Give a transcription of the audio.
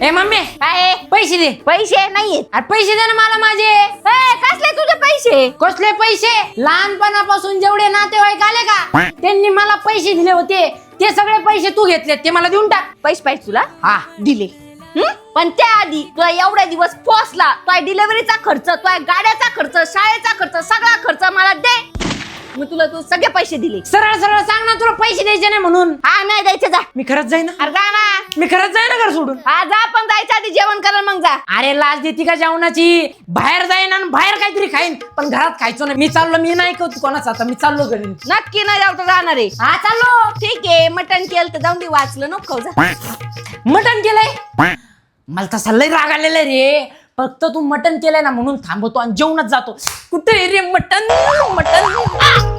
ए mummy काय पैसे दे. पैसे नाहीयेत. अरे पैसे दे ना मला माझे. कसले तुझे पैसे? कसले पैसे? लहानपणापासून जेवढे नातेवाईक आले का त्यांनी मला पैसे दिले होते ते सगळे पैसे तू घेतले ते मला देऊन टाक. पैसे पाहिजे तुला? हा दिले. पण त्याआधी तुला एवढा दिवस पोहोचला, तुझ्या डिलिव्हरीचा खर्च, तुझ्या गाड्याचा खर्च, शाळेचा खर्च, सगळा खर्च मला दे. मग तुला तू सगळे पैसे दिले. सरळ सरळ सांग ना तुला पैसे द्यायचे नाही म्हणून. हा नाही द्यायचे, जा. मी खरंच जाईन. अरे जा ना. मी खरंच जाईन घर सोडून. हा जा, पण जायच्या आधी जेवण करा मग जा. अरे लाज देती का जेवणाची? बाहेर जाईन आणि बाहेर काहीतरी खाईन पण घरात खायचो नाही. मी चाललो. मी नाही करू कोणाचा आता. मी चाललो घरी. नक्की नाही जाऊ तर जाणार आहे. हा चाललो. ठीक आहे, मटण केलं तर जाऊन दे, वाचलं नको खाऊ, जा. मटण केलंय? मला तसा लय राग आलेला रे. फक्त तू मटण केलंय ना म्हणून थांबवतो आणि जेवणच जातो. कुठे रे मटण? मटण